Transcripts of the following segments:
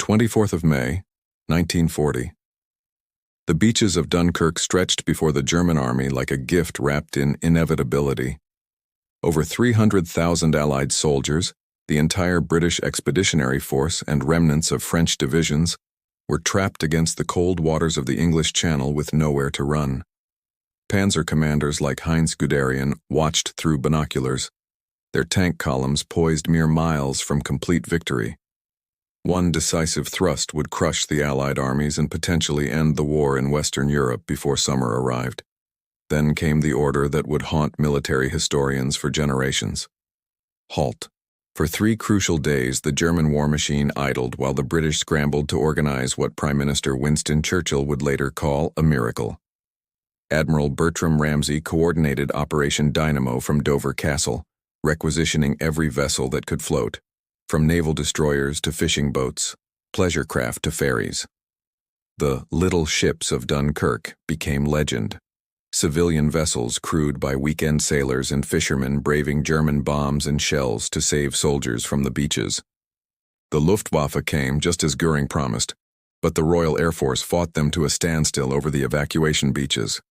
24th of May, 1940. The beaches of Dunkirk stretched before the German army like a gift wrapped in inevitability. Over 300,000 Allied soldiers, the entire British Expeditionary Force and remnants of French divisions were trapped against the cold waters of the English Channel with nowhere to run. Panzer commanders like Heinz Guderian watched through binoculars, their tank columns poised mere miles from complete victory. One decisive thrust would crush the Allied armies and potentially end the war in Western Europe before summer arrived. Then came the order that would haunt military historians for generations. Halt. For 3 crucial days, the German war machine idled while the British scrambled to organize what Prime Minister Winston Churchill would later call a miracle. Admiral Bertram Ramsay coordinated Operation Dynamo from Dover Castle, requisitioning every vessel that could float, from naval destroyers to fishing boats, pleasure craft to ferries. The little ships of Dunkirk became legend. Civilian vessels crewed by weekend sailors and fishermen braving German bombs and shells to save soldiers from the beaches. The Luftwaffe came just as Göring promised, but the Royal Air Force fought them to a standstill over the evacuation beaches.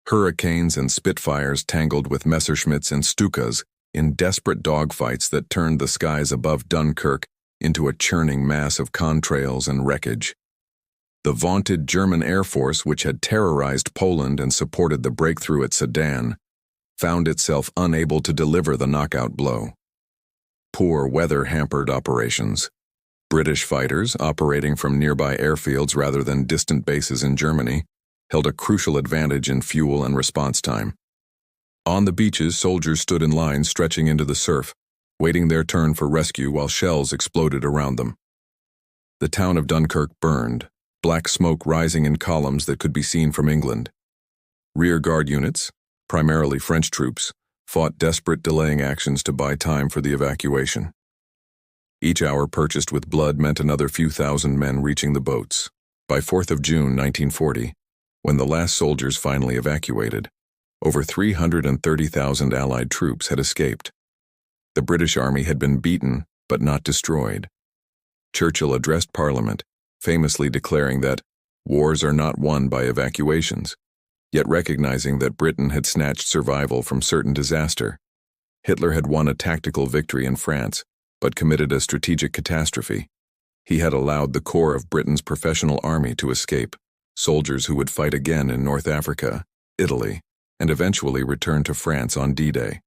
Hurricanes and Spitfires tangled with Messerschmitts and Stukas in desperate dogfights that turned the skies above Dunkirk into a churning mass of contrails and wreckage. The vaunted German Air Force, which had terrorized Poland and supported the breakthrough at Sedan, found itself unable to deliver the knockout blow. Poor weather hampered operations. British fighters, operating from nearby airfields rather than distant bases in Germany, held a crucial advantage in fuel and response time. On the beaches, soldiers stood in line stretching into the surf, waiting their turn for rescue while shells exploded around them. The town of Dunkirk burned, black smoke rising in columns that could be seen from England. Rear guard units, primarily French troops, fought desperate delaying actions to buy time for the evacuation. Each hour purchased with blood meant another few thousand men reaching the boats. By 4th of June 1940, when the last soldiers finally evacuated, over 330,000 Allied troops had escaped. The British Army had been beaten, but not destroyed. Churchill addressed Parliament, famously declaring that wars are not won by evacuations, yet recognizing that Britain had snatched survival from certain disaster. Hitler had won a tactical victory in France, but committed a strategic catastrophe. He had allowed the core of Britain's professional army to escape, soldiers who would fight again in North Africa, Italy, and eventually return to France on D-Day.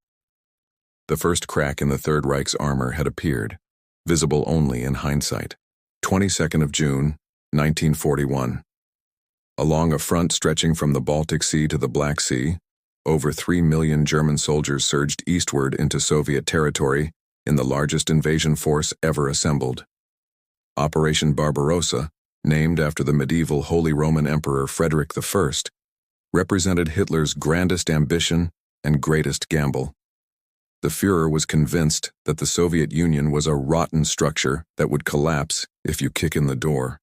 The first crack in the Third Reich's armor had appeared, visible only in hindsight. 22nd of June, 1941. Along a front stretching from the Baltic Sea to the Black Sea, over 3 million German soldiers surged eastward into Soviet territory in the largest invasion force ever assembled. Operation Barbarossa, named after the medieval Holy Roman Emperor Frederick I, represented Hitler's grandest ambition and greatest gamble. The Führer was convinced that the Soviet Union was a rotten structure that would collapse if you kick in the door.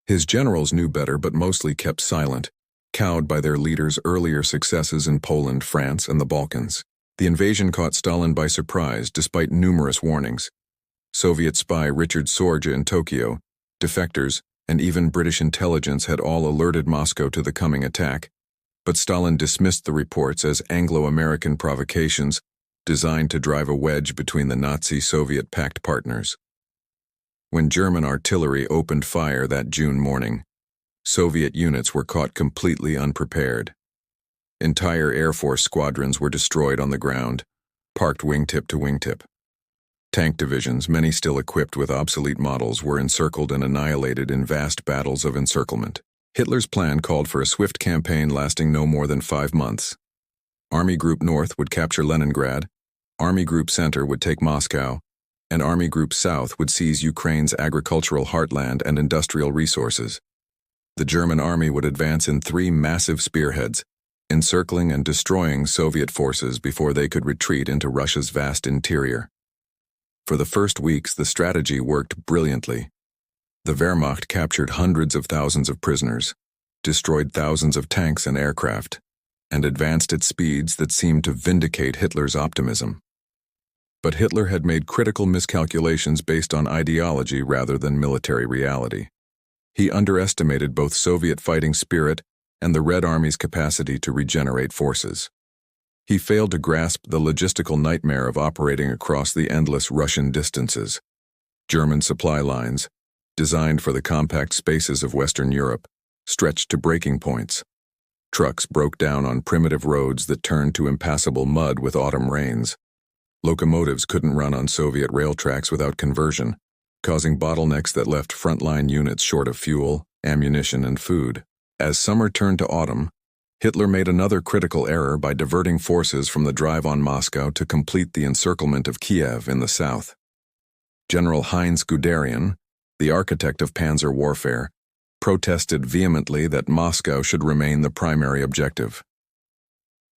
His generals knew better but mostly kept silent, cowed by their leaders' earlier successes in Poland, France, and the Balkans. The invasion caught Stalin by surprise despite numerous warnings. Soviet spy Richard Sorge in Tokyo, defectors, and even British intelligence had all alerted Moscow to the coming attack, but Stalin dismissed the reports as Anglo-American provocations designed to drive a wedge between the Nazi-Soviet pact partners. When German artillery opened fire that June morning, Soviet units were caught completely unprepared. Entire Air Force squadrons were destroyed on the ground, parked wingtip to wingtip. Tank divisions, many still equipped with obsolete models, were encircled and annihilated in vast battles of encirclement. Hitler's plan called for a swift campaign lasting no more than 5 months. Army Group North would capture Leningrad, Army Group Center would take Moscow, and Army Group South would seize Ukraine's agricultural heartland and industrial resources. The German army would advance in 3 massive spearheads, encircling and destroying Soviet forces before they could retreat into Russia's vast interior. For the first weeks, the strategy worked brilliantly. The Wehrmacht captured hundreds of thousands of prisoners, destroyed thousands of tanks and aircraft, and advanced at speeds that seemed to vindicate Hitler's optimism. But Hitler had made critical miscalculations based on ideology rather than military reality. He underestimated both Soviet fighting spirit and the Red Army's capacity to regenerate forces. He failed to grasp the logistical nightmare of operating across the endless Russian distances. German supply lines, designed for the compact spaces of Western Europe, stretched to breaking points. Trucks broke down on primitive roads that turned to impassable mud with autumn rains. Locomotives couldn't run on Soviet rail tracks without conversion, causing bottlenecks that left frontline units short of fuel, ammunition, and food. As summer turned to autumn, Hitler made another critical error by diverting forces from the drive on Moscow to complete the encirclement of Kiev in the south. General Heinz Guderian, the architect of panzer warfare, protested vehemently that Moscow should remain the primary objective.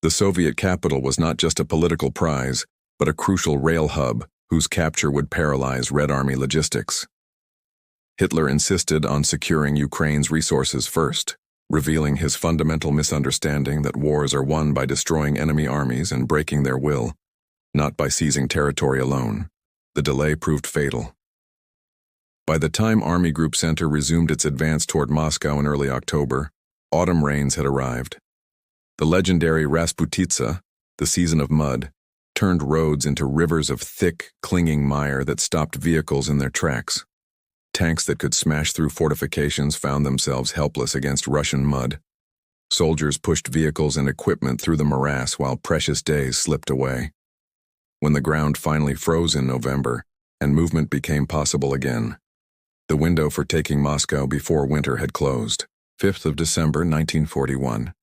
The Soviet capital was not just a political prize, but a crucial rail hub whose capture would paralyze Red Army logistics. Hitler insisted on securing Ukraine's resources first, revealing his fundamental misunderstanding that wars are won by destroying enemy armies and breaking their will, not by seizing territory alone. The delay proved fatal. By the time Army Group Center resumed its advance toward Moscow in early October, autumn rains had arrived. The legendary Rasputitsa, the season of mud, turned roads into rivers of thick, clinging mire that stopped vehicles in their tracks. Tanks that could smash through fortifications found themselves helpless against Russian mud. Soldiers pushed vehicles and equipment through the morass while precious days slipped away. When the ground finally froze in November and movement became possible again, the window for taking Moscow before winter had closed. 5th of December 1941.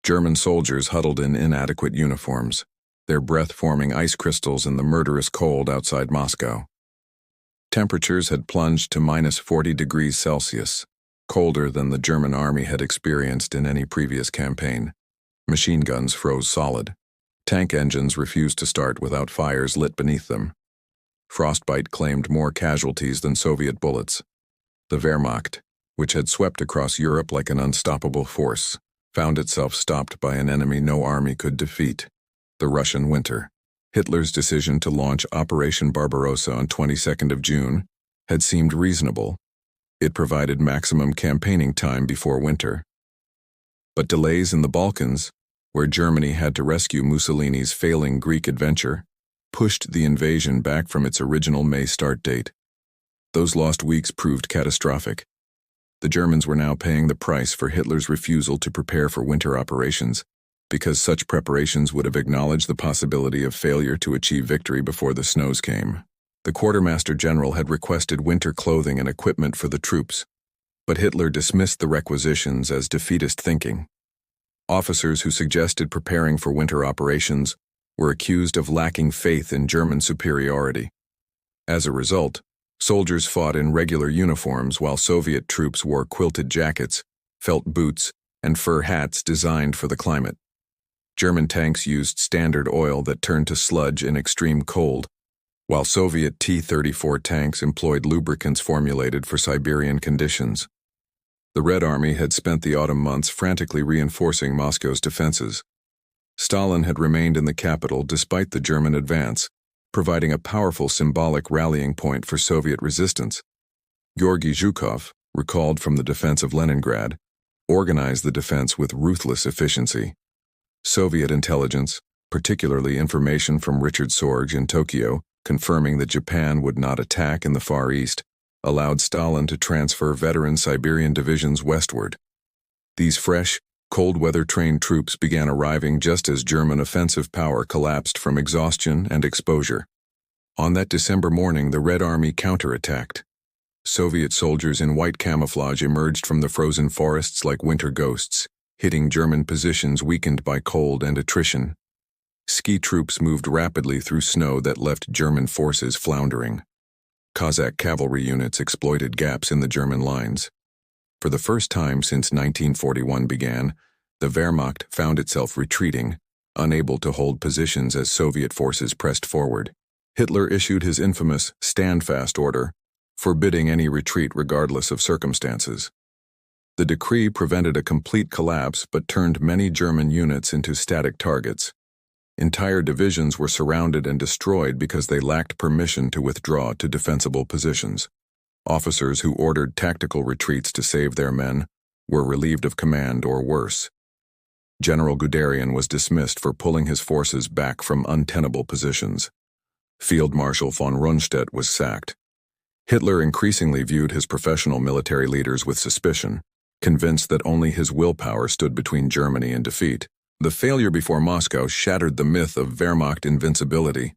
German soldiers huddled in inadequate uniforms, their breath forming ice crystals in the murderous cold outside Moscow. Temperatures had plunged to -40 degrees Celsius, colder than the German army had experienced in any previous campaign. Machine guns froze solid. Tank engines refused to start without fires lit beneath them. Frostbite claimed more casualties than Soviet bullets. The Wehrmacht, which had swept across Europe like an unstoppable force, found itself stopped by an enemy no army could defeat: the Russian winter. Hitler's decision to launch Operation Barbarossa on 22nd of June had seemed reasonable. It provided maximum campaigning time before winter. But delays in the Balkans, where Germany had to rescue Mussolini's failing Greek adventure, pushed the invasion back from its original May start date. Those lost weeks proved catastrophic. The Germans were now paying the price for Hitler's refusal to prepare for winter operations, because such preparations would have acknowledged the possibility of failure to achieve victory before the snows came. The quartermaster general had requested winter clothing and equipment for the troops, but Hitler dismissed the requisitions as defeatist thinking. Officers who suggested preparing for winter operations were accused of lacking faith in German superiority. As a result, soldiers fought in regular uniforms while Soviet troops wore quilted jackets, felt boots, and fur hats designed for the climate. German tanks used standard oil that turned to sludge in extreme cold, while Soviet T-34 tanks employed lubricants formulated for Siberian conditions. The Red Army had spent the autumn months frantically reinforcing Moscow's defenses. Stalin had remained in the capital despite the German advance, providing a powerful symbolic rallying point for Soviet resistance. Georgy Zhukov, recalled from the defense of Leningrad, organized the defense with ruthless efficiency. Soviet intelligence, particularly information from Richard Sorge in Tokyo, confirming that Japan would not attack in the Far East, allowed Stalin to transfer veteran Siberian divisions westward. These fresh, cold-weather-trained troops began arriving just as German offensive power collapsed from exhaustion and exposure. On that December morning, the Red Army counterattacked. Soviet soldiers in white camouflage emerged from the frozen forests like winter ghosts, hitting German positions weakened by cold and attrition. Ski troops moved rapidly through snow that left German forces floundering. Cossack cavalry units exploited gaps in the German lines. For the first time since 1941 began, the Wehrmacht found itself retreating, unable to hold positions as Soviet forces pressed forward. Hitler issued his infamous stand-fast order, forbidding any retreat regardless of circumstances. The decree prevented a complete collapse but turned many German units into static targets. Entire divisions were surrounded and destroyed because they lacked permission to withdraw to defensible positions. Officers who ordered tactical retreats to save their men were relieved of command or worse. General Guderian was dismissed for pulling his forces back from untenable positions. Field Marshal von Rundstedt was sacked. Hitler increasingly viewed his professional military leaders with suspicion, convinced that only his willpower stood between Germany and defeat. The failure before Moscow shattered the myth of Wehrmacht invincibility.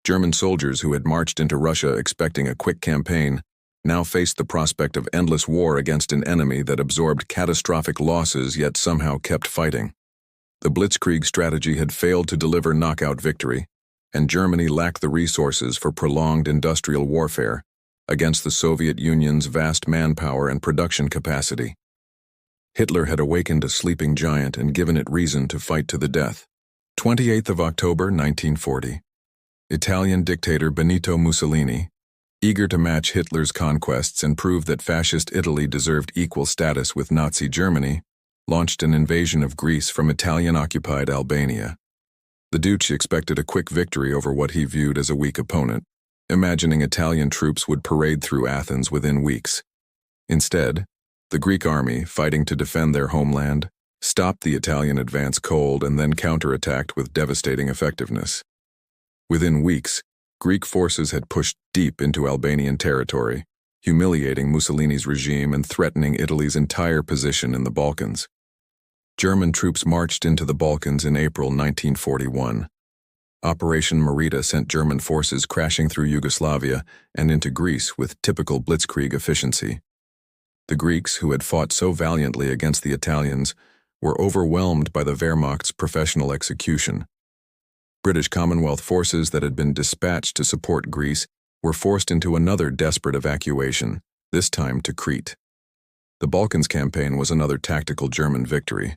German soldiers who had marched into Russia expecting a quick campaign now faced the prospect of endless war against an enemy that absorbed catastrophic losses yet somehow kept fighting. The Blitzkrieg strategy had failed to deliver knockout victory, and Germany lacked the resources for prolonged industrial warfare against the Soviet Union's vast manpower and production capacity. Hitler had awakened a sleeping giant and given it reason to fight to the death. 28th of October, 1940. Italian dictator Benito Mussolini, eager to match Hitler's conquests and prove that fascist Italy deserved equal status with Nazi Germany, launched an invasion of Greece from Italian-occupied Albania. The Duce expected a quick victory over what he viewed as a weak opponent, imagining Italian troops would parade through Athens within weeks. Instead, the Greek army, fighting to defend their homeland, stopped the Italian advance cold and then counterattacked with devastating effectiveness. Within weeks, Greek forces had pushed deep into Albanian territory, humiliating Mussolini's regime and threatening Italy's entire position in the Balkans. German troops marched into the Balkans in April 1941. Operation Marita sent German forces crashing through Yugoslavia and into Greece with typical Blitzkrieg efficiency. The Greeks, who had fought so valiantly against the Italians, were overwhelmed by the Wehrmacht's professional execution. British Commonwealth forces that had been dispatched to support Greece were forced into another desperate evacuation, this time to Crete. The Balkans campaign was another tactical German victory,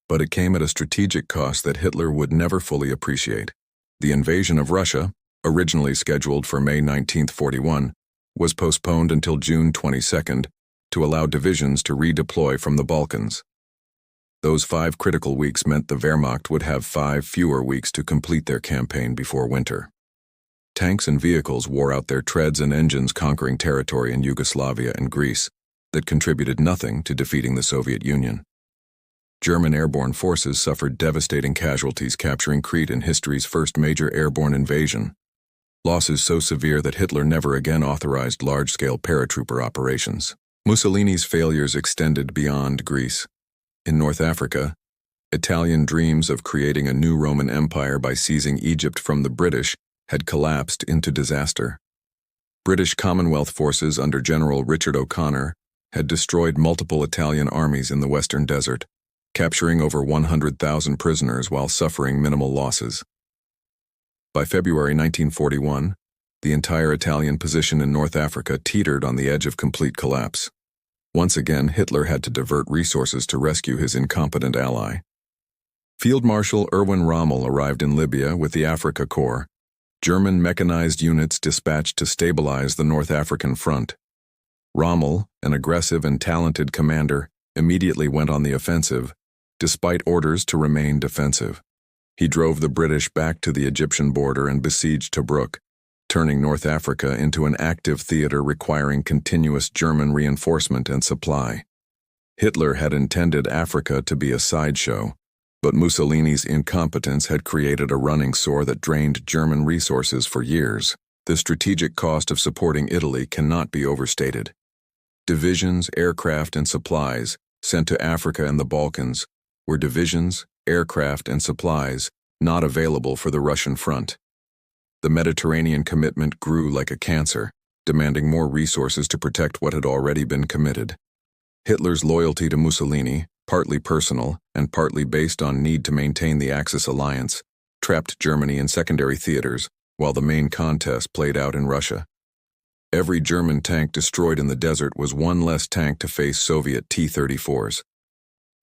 but it came at a strategic cost that Hitler would never fully appreciate. The invasion of Russia, originally scheduled for May 19, 1941, was postponed until June 22 to allow divisions to redeploy from the Balkans. Those 5 critical weeks meant the Wehrmacht would have 5 fewer weeks to complete their campaign before winter. Tanks and vehicles wore out their treads and engines conquering territory in Yugoslavia and Greece that contributed nothing to defeating the Soviet Union. German airborne forces suffered devastating casualties capturing Crete in history's first major airborne invasion, losses so severe that Hitler never again authorized large-scale paratrooper operations. Mussolini's failures extended beyond Greece. In North Africa, Italian dreams of creating a new Roman Empire by seizing Egypt from the British had collapsed into disaster. British Commonwealth forces under General Richard O'Connor had destroyed multiple Italian armies in the Western Desert, capturing over 100,000 prisoners while suffering minimal losses. By February 1941, the entire Italian position in North Africa teetered on the edge of complete collapse. Once again, Hitler had to divert resources to rescue his incompetent ally. Field Marshal Erwin Rommel arrived in Libya with the Afrika Korps, German mechanized units dispatched to stabilize the North African front. Rommel, an aggressive and talented commander, immediately went on the offensive, despite orders to remain defensive. He drove the British back to the Egyptian border and besieged Tobruk, turning North Africa into an active theater requiring continuous German reinforcement and supply. Hitler had intended Africa to be a sideshow, but Mussolini's incompetence had created a running sore that drained German resources for years. The strategic cost of supporting Italy cannot be overstated. Divisions, aircraft, and supplies sent to Africa and the Balkans were divisions, aircraft, and supplies not available for the Russian front. The Mediterranean commitment grew like a cancer, demanding more resources to protect what had already been committed. Hitler's loyalty to Mussolini, partly personal and partly based on need to maintain the Axis alliance, trapped Germany in secondary theaters while the main contest played out in Russia. Every German tank destroyed in the desert was one less tank to face Soviet T-34s.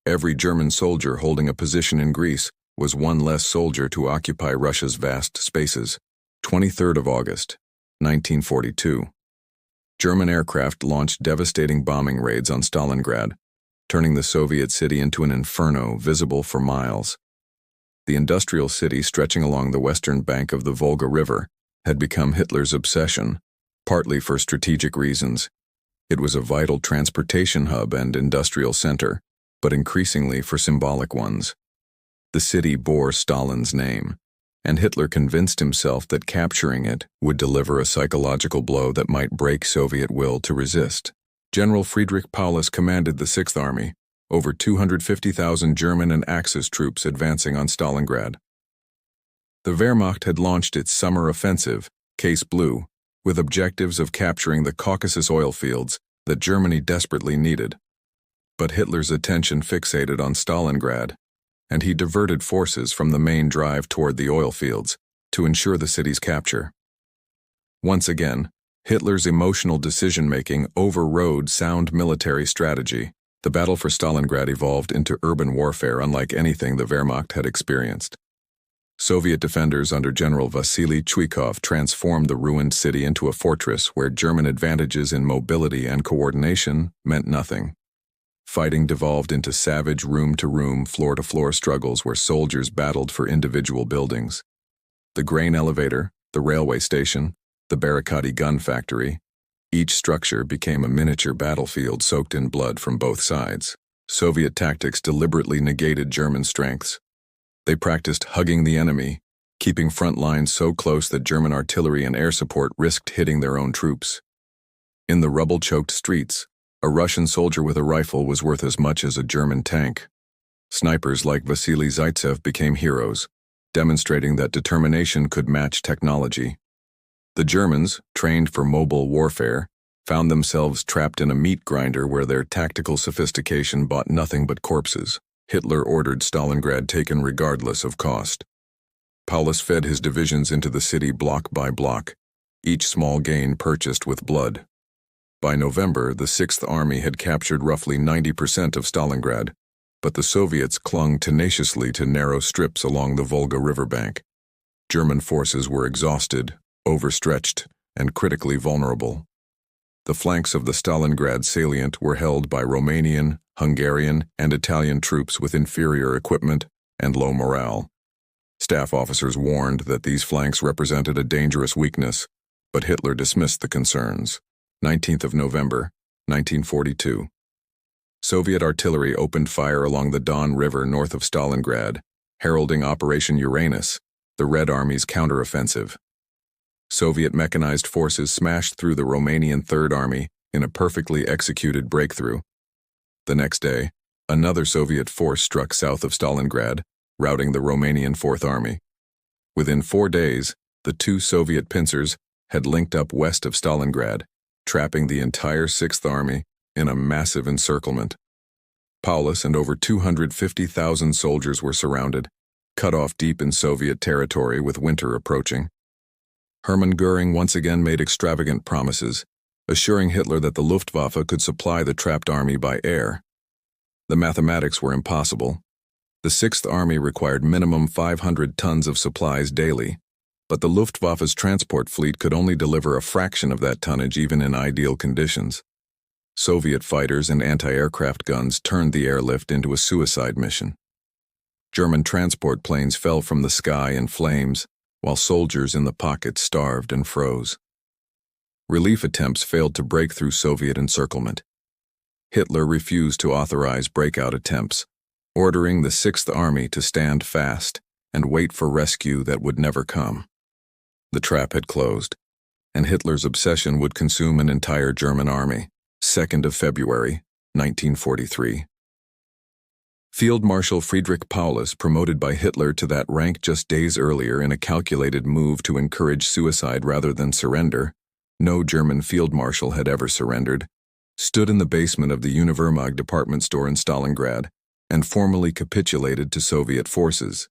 Every German soldier holding a position in Greece was one less soldier to occupy Russia's vast spaces. 23rd of August, 1942. German aircraft launched devastating bombing raids on Stalingrad, turning the Soviet city into an inferno visible for miles. The industrial city stretching along the western bank of the Volga River had become Hitler's obsession, partly for strategic reasons. It was a vital transportation hub and industrial center, but increasingly for symbolic ones. The city bore Stalin's name, and Hitler convinced himself that capturing it would deliver a psychological blow that might break Soviet will to resist. General Friedrich Paulus commanded the Sixth Army, over 250,000 German and Axis troops advancing on Stalingrad. The Wehrmacht had launched its summer offensive, Case Blue, with objectives of capturing the Caucasus oil fields that Germany desperately needed. But Hitler's attention fixated on Stalingrad, and he diverted forces from the main drive toward the oil fields to ensure the city's capture. Once again, Hitler's emotional decision-making overrode sound military strategy. The battle for Stalingrad evolved into urban warfare unlike anything the Wehrmacht had experienced. Soviet defenders under General Vasily Chuikov transformed the ruined city into a fortress where German advantages in mobility and coordination meant nothing. Fighting devolved into savage room-to-room, floor-to-floor struggles where soldiers battled for individual buildings. The grain elevator, the railway station, the Barricadi gun factory, each structure became a miniature battlefield soaked in blood from both sides. Soviet tactics deliberately negated German strengths. They practiced hugging the enemy, keeping front lines so close that German artillery and air support risked hitting their own troops. In the rubble-choked streets, a Russian soldier with a rifle was worth as much as a German tank. Snipers like Vasily Zaitsev became heroes, demonstrating that determination could match technology. The Germans, trained for mobile warfare, found themselves trapped in a meat grinder where their tactical sophistication bought nothing but corpses. Hitler ordered Stalingrad taken regardless of cost. Paulus fed his divisions into the city block by block, each small gain purchased with blood. By November, the Sixth Army had captured roughly 90% of Stalingrad, but the Soviets clung tenaciously to narrow strips along the Volga riverbank. German forces were exhausted, overstretched, and critically vulnerable. The flanks of the Stalingrad salient were held by Romanian, Hungarian, and Italian troops with inferior equipment and low morale. Staff officers warned that these flanks represented a dangerous weakness, but Hitler dismissed the concerns. 19th of November, 1942. Soviet artillery opened fire along the Don River north of Stalingrad, heralding Operation Uranus, the Red Army's counteroffensive. Soviet mechanized forces smashed through the Romanian Third Army in a perfectly executed breakthrough. The next day, another Soviet force struck south of Stalingrad, routing the Romanian Fourth Army. Within 4 days, the two Soviet pincers had linked up west of Stalingrad, trapping the entire Sixth Army in a massive encirclement. Paulus and over 250,000 soldiers were surrounded, cut off deep in Soviet territory with winter approaching. Hermann Göring once again made extravagant promises, assuring Hitler that the Luftwaffe could supply the trapped army by air. The mathematics were impossible. The Sixth Army required minimum 500 tons of supplies daily, but the Luftwaffe's transport fleet could only deliver a fraction of that tonnage even in ideal conditions. Soviet fighters and anti-aircraft guns turned the airlift into a suicide mission. German transport planes fell from the sky in flames, while soldiers in the pockets starved and froze. Relief attempts failed to break through Soviet encirclement. Hitler refused to authorize breakout attempts, ordering the Sixth Army to stand fast and wait for rescue that would never come. The trap had closed, and Hitler's obsession would consume an entire German army. 2nd of February, 1943. Field Marshal Friedrich Paulus, promoted by Hitler to that rank just days earlier in a calculated move to encourage suicide rather than surrender, no German field marshal had ever surrendered, stood in the basement of the Univermag department store in Stalingrad and formally capitulated to Soviet forces.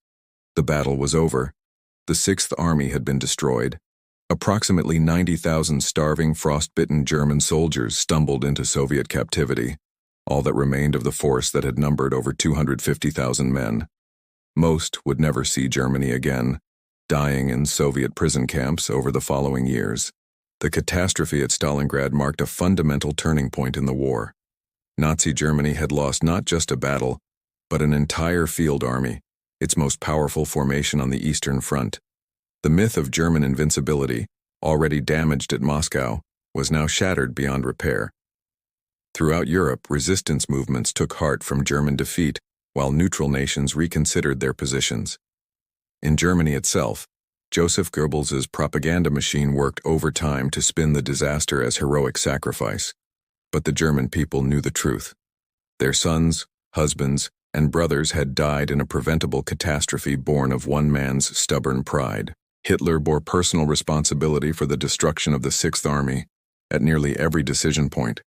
The battle was over. The Sixth Army had been destroyed. Approximately 90,000 starving, frost-bitten German soldiers stumbled into Soviet captivity, all that remained of the force that had numbered over 250,000 men. Most would never see Germany again, dying in Soviet prison camps over the following years. The catastrophe at Stalingrad marked a fundamental turning point in the war. Nazi Germany had lost not just a battle, but an entire field army, its most powerful formation on the Eastern Front. The myth of German invincibility, already damaged at Moscow, was now shattered beyond repair. Throughout Europe, resistance movements took heart from German defeat, while neutral nations reconsidered their positions. In Germany itself, Joseph Goebbels's propaganda machine worked overtime to spin the disaster as heroic sacrifice. But the German people knew the truth. Their sons, husbands, and brothers had died in a preventable catastrophe born of one man's stubborn pride. Hitler bore personal responsibility for the destruction of the Sixth Army at nearly every decision point.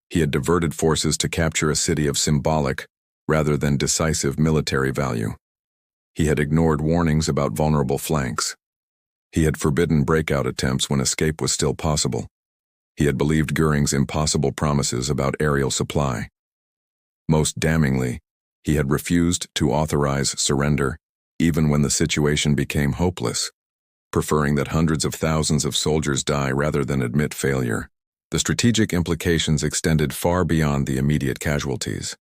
He had diverted forces to capture a city of symbolic, rather than decisive military value. He had ignored warnings about vulnerable flanks. He had forbidden breakout attempts when escape was still possible. He had believed Göring's impossible promises about aerial supply. Most damningly, he had refused to authorize surrender, even when the situation became hopeless, preferring that hundreds of thousands of soldiers die rather than admit failure. The strategic implications extended far beyond the immediate casualties.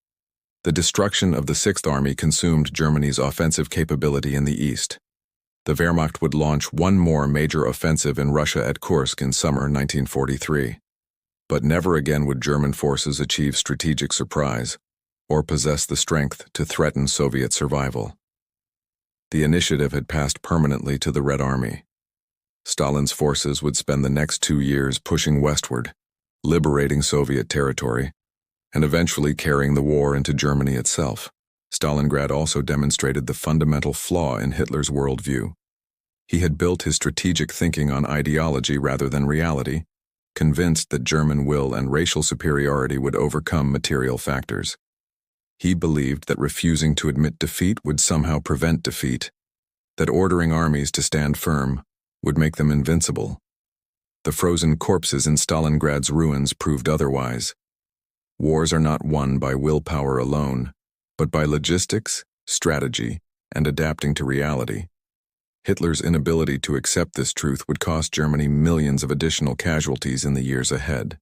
The destruction of the Sixth Army consumed Germany's offensive capability in the east. The Wehrmacht would launch one more major offensive in Russia at Kursk in summer 1943. But never again would German forces achieve strategic surprise or possess the strength to threaten Soviet survival. The initiative had passed permanently to the Red Army. Stalin's forces would spend the next 2 years pushing westward, liberating Soviet territory, and eventually carrying the war into Germany itself. Stalingrad also demonstrated the fundamental flaw in Hitler's worldview. He had built his strategic thinking on ideology rather than reality, convinced that German will and racial superiority would overcome material factors. He believed that refusing to admit defeat would somehow prevent defeat, that ordering armies to stand firm would make them invincible. The frozen corpses in Stalingrad's ruins proved otherwise. Wars are not won by willpower alone, but by logistics, strategy, and adapting to reality. Hitler's inability to accept this truth would cost Germany millions of additional casualties in the years ahead.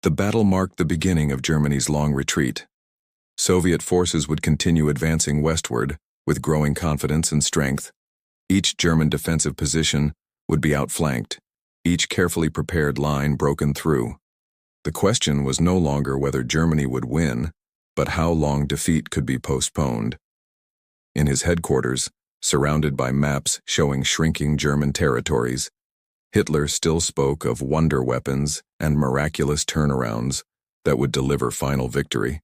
The battle marked the beginning of Germany's long retreat. Soviet forces would continue advancing westward with growing confidence and strength. Each German defensive position would be outflanked, each carefully prepared line broken through. The question was no longer whether Germany would win, but how long defeat could be postponed. In his headquarters, surrounded by maps showing shrinking German territories, Hitler still spoke of wonder weapons and miraculous turnarounds that would deliver final victory.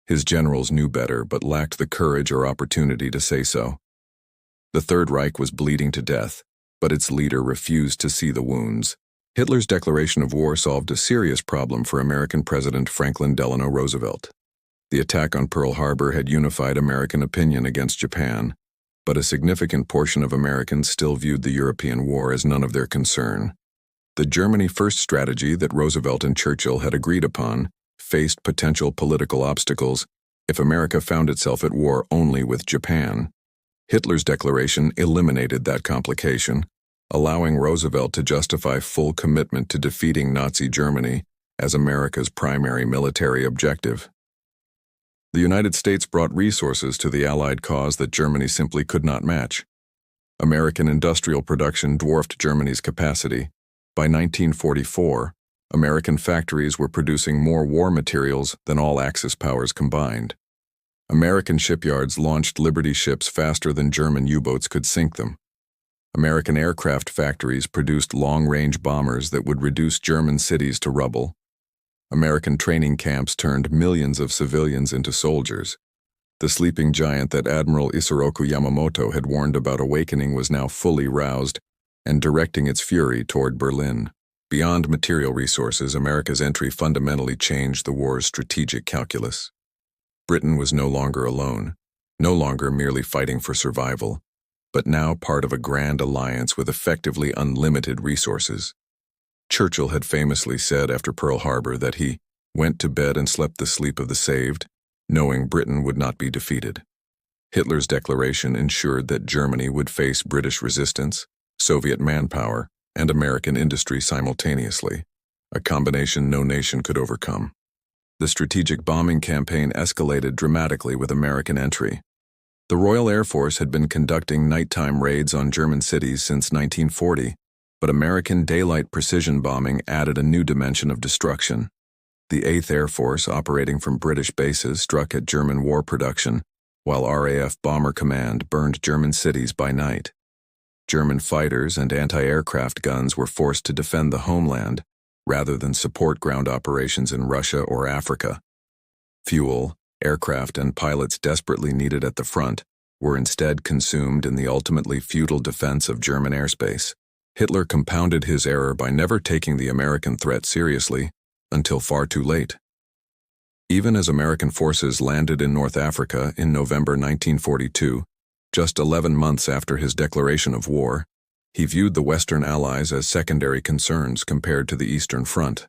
His generals knew better but lacked the courage or opportunity to say so. The Third Reich was bleeding to death, but its leader refused to see the wounds. Hitler's declaration of war solved a serious problem for American President Franklin Delano Roosevelt. The attack on Pearl Harbor had unified American opinion against Japan, but a significant portion of Americans still viewed the European war as none of their concern. The Germany First strategy that Roosevelt and Churchill had agreed upon faced potential political obstacles if America found itself at war only with Japan. Hitler's declaration eliminated that complication, allowing Roosevelt to justify full commitment to defeating Nazi Germany as America's primary military objective. The United States brought resources to the Allied cause that Germany simply could not match. American industrial production dwarfed Germany's capacity. By 1944, American factories were producing more war materials than all Axis powers combined. American shipyards launched Liberty ships faster than German U-boats could sink them. American aircraft factories produced long-range bombers that would reduce German cities to rubble. American training camps turned millions of civilians into soldiers. The sleeping giant that Admiral Isoroku Yamamoto had warned about awakening was now fully roused and directing its fury toward Berlin. Beyond material resources, America's entry fundamentally changed the war's strategic calculus. Britain was no longer alone, no longer merely fighting for survival, but now part of a grand alliance with effectively unlimited resources. Churchill had famously said after Pearl Harbor that he went to bed and slept the sleep of the saved, knowing Britain would not be defeated. Hitler's declaration ensured that Germany would face British resistance, Soviet manpower, and American industry simultaneously, a combination no nation could overcome. The strategic bombing campaign escalated dramatically with American entry. The Royal Air Force had been conducting nighttime raids on German cities since 1940, but American daylight precision bombing added a new dimension of destruction. The 8th Air Force, operating from British bases, struck at German war production, while RAF Bomber Command burned German cities by night. German fighters and anti-aircraft guns were forced to defend the homeland, rather than support ground operations in Russia or Africa. Fuel, aircraft, and pilots desperately needed at the front were instead consumed in the ultimately futile defense of German airspace. Hitler compounded his error by never taking the American threat seriously until far too late. Even as American forces landed in North Africa in November 1942, just 11 months after his declaration of war, he viewed the Western Allies as secondary concerns compared to the Eastern Front.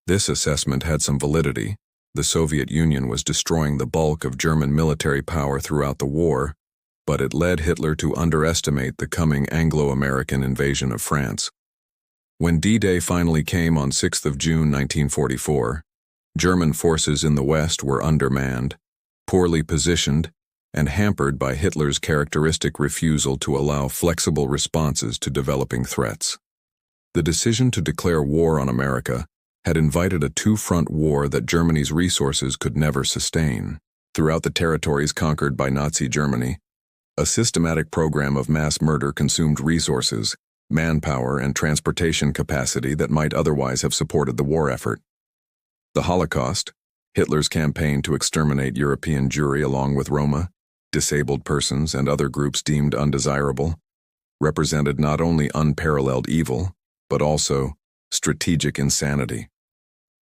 This assessment had some validity. The Soviet Union was destroying the bulk of German military power throughout the war, but it led Hitler to underestimate the coming Anglo-American invasion of France. When D-Day finally came on 6th of June 1944, German forces in the West were undermanned, poorly positioned, and hampered by Hitler's characteristic refusal to allow flexible responses to developing threats. The decision to declare war on America had invited a two-front war that Germany's resources could never sustain. Throughout the territories conquered by Nazi Germany, a systematic program of mass murder consumed resources, manpower, and transportation capacity that might otherwise have supported the war effort. The Holocaust, Hitler's campaign to exterminate European Jewry along with Roma, disabled persons, and other groups deemed undesirable, represented not only unparalleled evil, but also strategic insanity.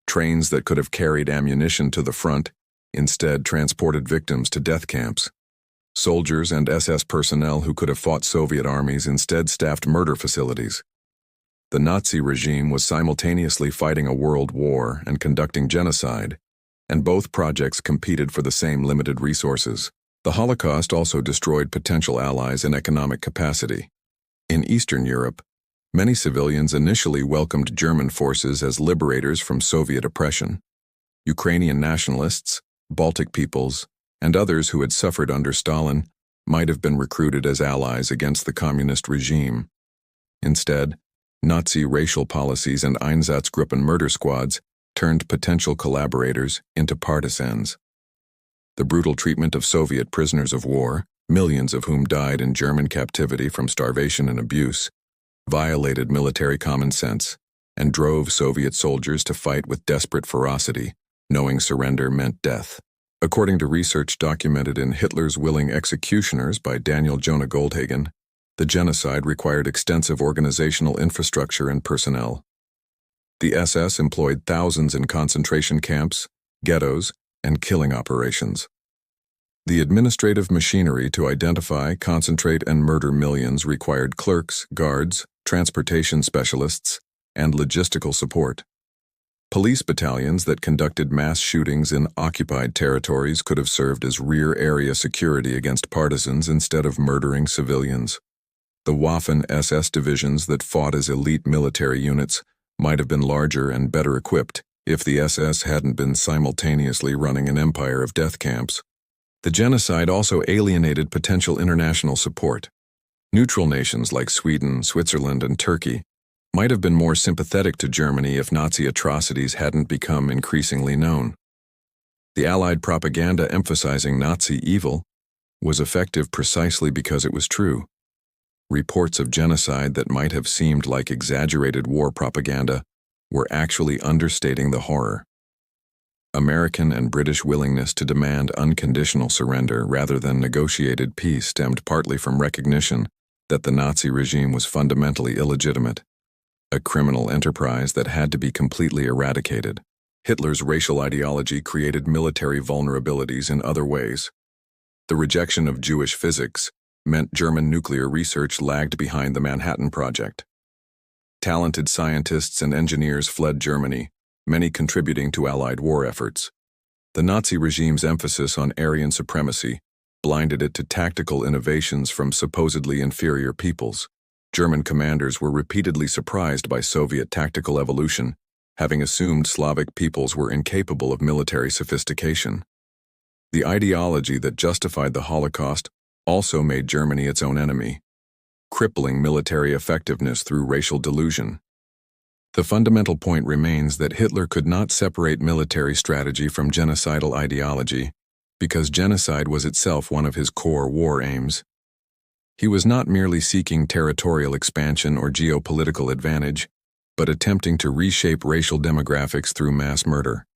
Trains that could have carried ammunition to the front instead transported victims to death camps. Soldiers and SS personnel who could have fought Soviet armies instead staffed murder facilities. The Nazi regime was simultaneously fighting a world war and conducting genocide, and both projects competed for the same limited resources. The Holocaust also destroyed potential allies in economic capacity. In Eastern Europe, many civilians initially welcomed German forces as liberators from Soviet oppression. Ukrainian nationalists, Baltic peoples, and others who had suffered under Stalin might have been recruited as allies against the communist regime. Instead, Nazi racial policies and Einsatzgruppen murder squads turned potential collaborators into partisans. The brutal treatment of Soviet prisoners of war, millions of whom died in German captivity from starvation and abuse, violated military common sense and drove Soviet soldiers to fight with desperate ferocity, knowing surrender meant death. According to research documented in Hitler's Willing Executioners by Daniel Jonah Goldhagen, the genocide required extensive organizational infrastructure and personnel. The SS employed thousands in concentration camps, ghettos, and killing operations. The administrative machinery to identify, concentrate, and murder millions required clerks, guards, transportation specialists, and logistical support. Police battalions that conducted mass shootings in occupied territories could have served as rear area security against partisans instead of murdering civilians. The Waffen-SS divisions that fought as elite military units might have been larger and better equipped if the SS hadn't been simultaneously running an empire of death camps. The genocide also alienated potential international support. Neutral nations like Sweden, Switzerland, and Turkey might have been more sympathetic to Germany if Nazi atrocities hadn't become increasingly known. The Allied propaganda emphasizing Nazi evil was effective precisely because it was true. Reports of genocide that might have seemed like exaggerated war propaganda were actually understating the horror. American and British willingness to demand unconditional surrender rather than negotiated peace stemmed partly from recognition that the Nazi regime was fundamentally illegitimate, a criminal enterprise that had to be completely eradicated. Hitler's racial ideology created military vulnerabilities in other ways. The rejection of Jewish physics meant German nuclear research lagged behind the Manhattan Project. Talented scientists and engineers fled Germany, many contributing to Allied war efforts. The Nazi regime's emphasis on Aryan supremacy blinded it to tactical innovations from supposedly inferior peoples. German commanders were repeatedly surprised by Soviet tactical evolution, having assumed Slavic peoples were incapable of military sophistication. The ideology that justified the Holocaust also made Germany its own enemy, crippling military effectiveness through racial delusion. The fundamental point remains that Hitler could not separate military strategy from genocidal ideology, because genocide was itself one of his core war aims. He was not merely seeking territorial expansion or geopolitical advantage, but attempting to reshape racial demographics through mass murder.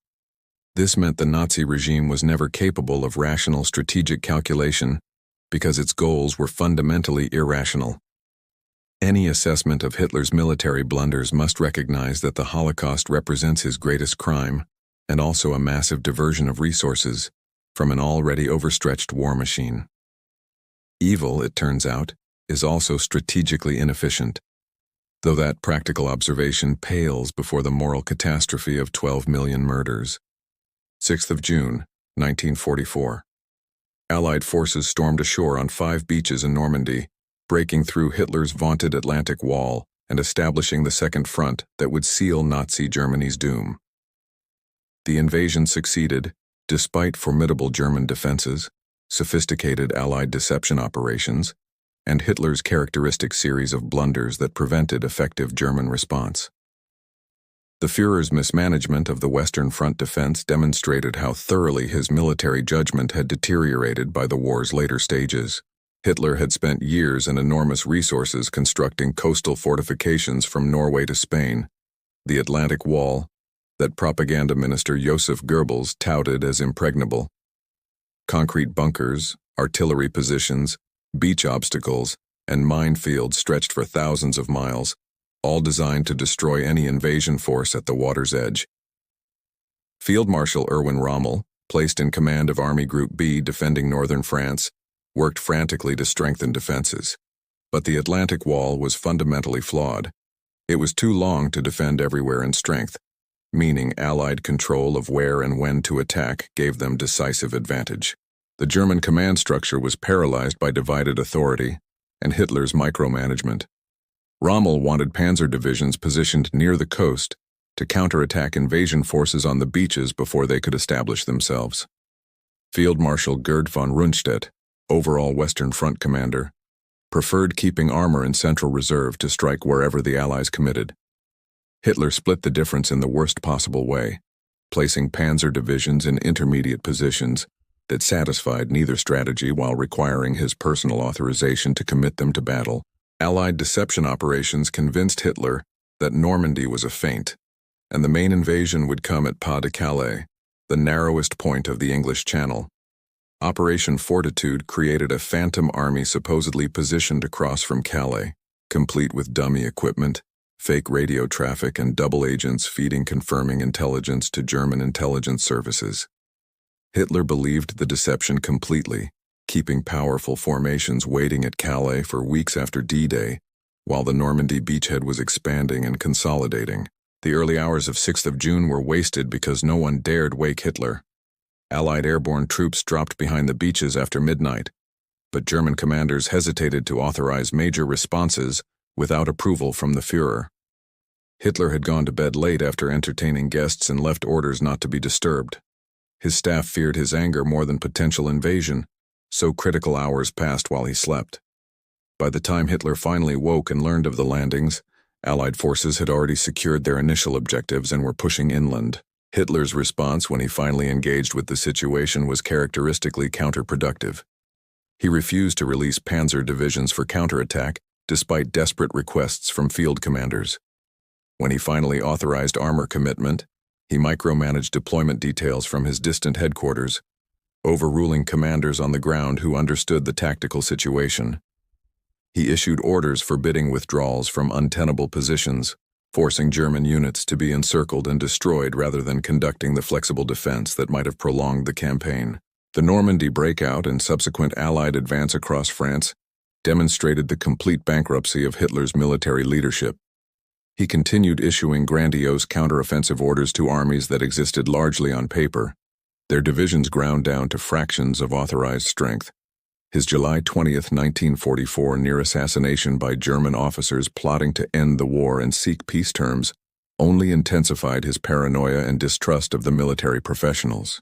This meant the Nazi regime was never capable of rational strategic calculation because its goals were fundamentally irrational. Any assessment of Hitler's military blunders must recognize that the Holocaust represents his greatest crime and also a massive diversion of resources from an already overstretched war machine. Evil, it turns out, is also strategically inefficient, though that practical observation pales before the moral catastrophe of 12 million murders. 6th of June, 1944. Allied forces stormed ashore on 5 beaches in Normandy, breaking through Hitler's vaunted Atlantic Wall and establishing the Second Front that would seal Nazi Germany's doom. The invasion succeeded, despite formidable German defenses, sophisticated Allied deception operations, and Hitler's characteristic series of blunders that prevented effective German response. The Führer's mismanagement of the Western Front defense demonstrated how thoroughly his military judgment had deteriorated by the war's later stages. Hitler had spent years and enormous resources constructing coastal fortifications from Norway to Spain, the Atlantic Wall, that propaganda minister Joseph Goebbels touted as impregnable. Concrete bunkers, artillery positions, beach obstacles, and minefields stretched for thousands of miles, all designed to destroy any invasion force at the water's edge. Field Marshal Erwin Rommel, placed in command of Army Group B defending northern France, worked frantically to strengthen defenses. But the Atlantic Wall was fundamentally flawed. It was too long to defend everywhere in strength, meaning Allied control of where and when to attack gave them decisive advantage. The German command structure was paralyzed by divided authority and Hitler's micromanagement. Rommel wanted panzer divisions positioned near the coast to counterattack invasion forces on the beaches before they could establish themselves. Field Marshal Gerd von Rundstedt, overall Western Front commander, preferred keeping armor in Central Reserve to strike wherever the Allies committed. Hitler split the difference in the worst possible way, placing panzer divisions in intermediate positions that satisfied neither strategy while requiring his personal authorization to commit them to battle. Allied deception operations convinced Hitler that Normandy was a feint, and the main invasion would come at Pas de Calais, the narrowest point of the English Channel. Operation Fortitude created a phantom army supposedly positioned across from Calais, complete with dummy equipment, fake radio traffic, and double agents feeding confirming intelligence to German intelligence services. Hitler believed the deception completely, keeping powerful formations waiting at Calais for weeks after D-Day, while the Normandy beachhead was expanding and consolidating. The early hours of 6th of June were wasted because no one dared wake Hitler. Allied airborne troops dropped behind the beaches after midnight, but German commanders hesitated to authorize major responses without approval from the Führer. Hitler had gone to bed late after entertaining guests and left orders not to be disturbed. His staff feared his anger more than potential invasion, so critical hours passed while he slept. By the time Hitler finally woke and learned of the landings, Allied forces had already secured their initial objectives and were pushing inland. Hitler's response when he finally engaged with the situation was characteristically counterproductive. He refused to release panzer divisions for counterattack, despite desperate requests from field commanders. When he finally authorized armor commitment, he micromanaged deployment details from his distant headquarters, overruling commanders on the ground who understood the tactical situation. He issued orders forbidding withdrawals from untenable positions, forcing German units to be encircled and destroyed rather than conducting the flexible defense that might have prolonged the campaign. The Normandy breakout and subsequent Allied advance across France demonstrated the complete bankruptcy of Hitler's military leadership. He continued issuing grandiose counteroffensive orders to armies that existed largely on paper, their divisions ground down to fractions of authorized strength. His July 20, 1944 near assassination by German officers plotting to end the war and seek peace terms only intensified his paranoia and distrust of the military professionals.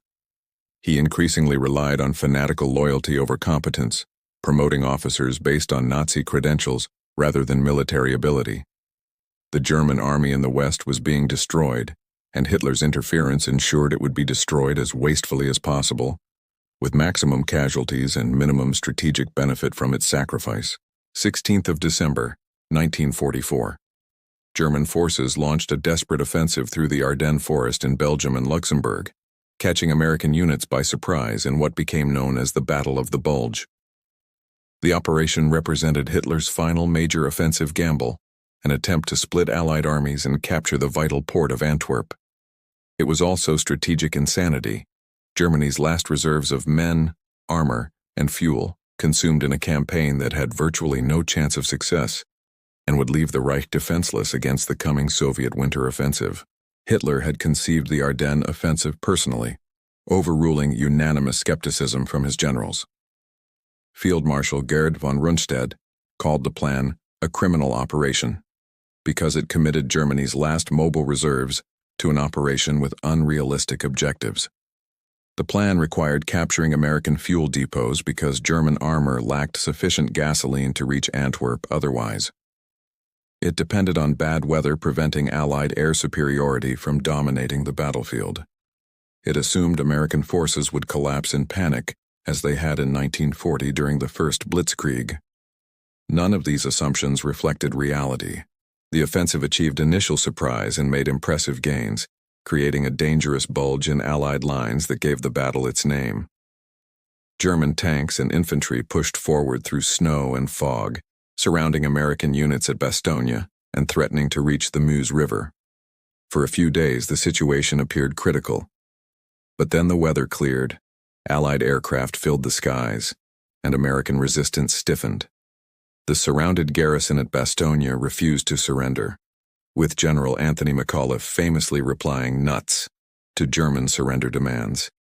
He increasingly relied on fanatical loyalty over competence, promoting officers based on Nazi credentials rather than military ability. The German army in the West was being destroyed, and Hitler's interference ensured it would be destroyed as wastefully as possible, with maximum casualties and minimum strategic benefit from its sacrifice. 16th of December, 1944. German forces launched a desperate offensive through the Ardennes forest in Belgium and Luxembourg, catching American units by surprise in what became known as the Battle of the Bulge. The operation represented Hitler's final major offensive gamble, an attempt to split Allied armies and capture the vital port of Antwerp. It was also strategic insanity, Germany's last reserves of men, armor, and fuel, consumed in a campaign that had virtually no chance of success, and would leave the Reich defenseless against the coming Soviet winter offensive. Hitler had conceived the Ardennes offensive personally, overruling unanimous skepticism from his generals. Field Marshal Gerhard von Rundstedt called the plan a criminal operation, because it committed Germany's last mobile reserves to an operation with unrealistic objectives. The plan required capturing American fuel depots because German armor lacked sufficient gasoline to reach Antwerp otherwise. It depended on bad weather preventing Allied air superiority from dominating the battlefield. It assumed American forces would collapse in panic, as they had in 1940 during the First Blitzkrieg. None of these assumptions reflected reality. The offensive achieved initial surprise and made impressive gains, creating a dangerous bulge in Allied lines that gave the battle its name. German tanks and infantry pushed forward through snow and fog, surrounding American units at Bastogne and threatening to reach the Meuse River. For a few days, the situation appeared critical. But then the weather cleared, Allied aircraft filled the skies, and American resistance stiffened. The surrounded garrison at Bastogne refused to surrender, with General Anthony McAuliffe famously replying "nuts" to German surrender demands.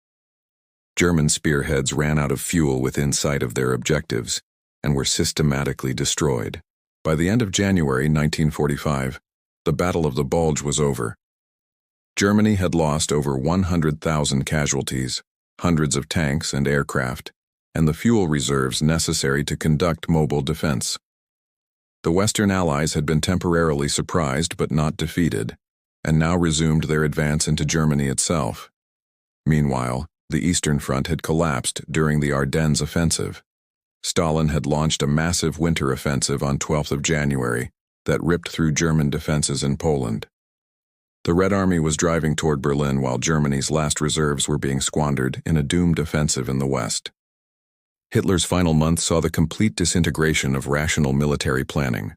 German spearheads ran out of fuel within sight of their objectives and were systematically destroyed. By the end of January 1945, the Battle of the Bulge was over. Germany had lost over 100,000 casualties, hundreds of tanks and aircraft, and the fuel reserves necessary to conduct mobile defense. The Western Allies had been temporarily surprised but not defeated, and now resumed their advance into Germany itself. Meanwhile, the Eastern Front had collapsed during the Ardennes offensive. Stalin had launched a massive winter offensive on 12th of January that ripped through German defenses in Poland. The Red Army was driving toward Berlin while Germany's last reserves were being squandered in a doomed offensive in the West. Hitler's final month saw the complete disintegration of rational military planning.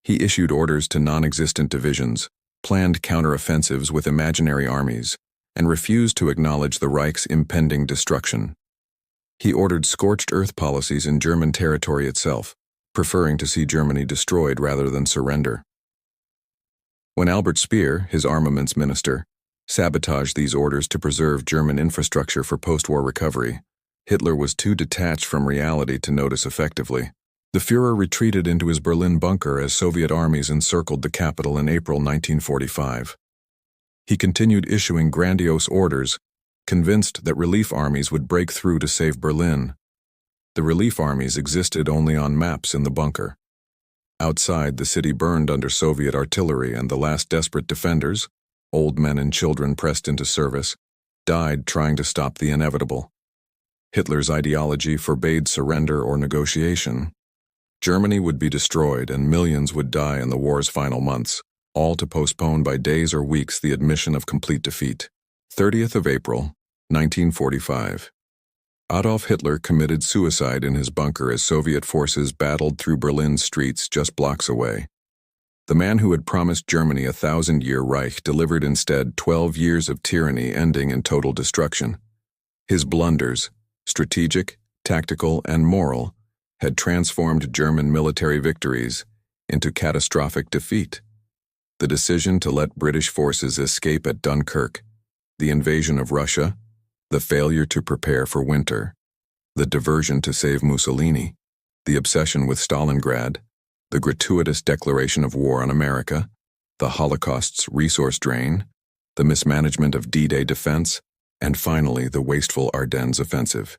He issued orders to non-existent divisions, planned counter-offensives with imaginary armies, and refused to acknowledge the Reich's impending destruction. He ordered scorched earth policies in German territory itself, preferring to see Germany destroyed rather than surrender. When Albert Speer, his armaments minister, sabotaged these orders to preserve German infrastructure for post-war recovery, Hitler was too detached from reality to notice effectively. The Führer retreated into his Berlin bunker as Soviet armies encircled the capital in April 1945. He continued issuing grandiose orders, convinced that relief armies would break through to save Berlin. The relief armies existed only on maps in the bunker. Outside, the city burned under Soviet artillery, and the last desperate defenders, old men and children pressed into service, died trying to stop the inevitable. Hitler's ideology forbade surrender or negotiation. Germany would be destroyed and millions would die in the war's final months, all to postpone by days or weeks the admission of complete defeat. 30th of April, 1945. Adolf Hitler committed suicide in his bunker as Soviet forces battled through Berlin's streets just blocks away. The man who had promised Germany a 1,000-year Reich delivered instead 12 years of tyranny ending in total destruction. His blunders, strategic, tactical, and moral, had transformed German military victories into catastrophic defeat. The decision to let British forces escape at Dunkirk, the invasion of Russia, the failure to prepare for winter, the diversion to save Mussolini, the obsession with Stalingrad, the gratuitous declaration of war on America, the Holocaust's resource drain, the mismanagement of D-Day defense, And finally, the wasteful Ardennes offensive.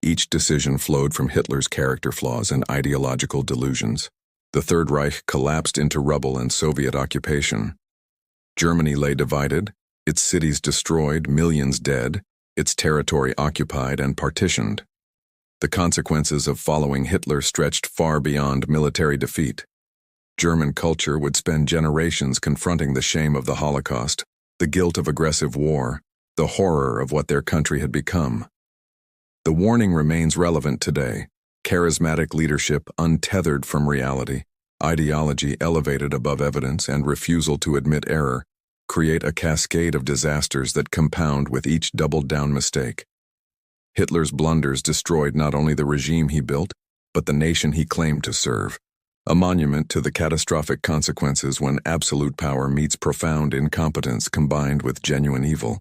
Each decision flowed from Hitler's character flaws and ideological delusions. The Third Reich collapsed into rubble and Soviet occupation. Germany lay divided, its cities destroyed, millions dead, its territory occupied and partitioned. The consequences of following Hitler stretched far beyond military defeat. German culture would spend generations confronting the shame of the Holocaust, the guilt of aggressive war, the horror of what their country had become. The warning remains relevant today: charismatic leadership untethered from reality, ideology elevated above evidence, and refusal to admit error create a cascade of disasters that compound with each doubled-down mistake. Hitler's blunders destroyed not only the regime he built, but the nation he claimed to serve, a monument to the catastrophic consequences when absolute power meets profound incompetence combined with genuine evil.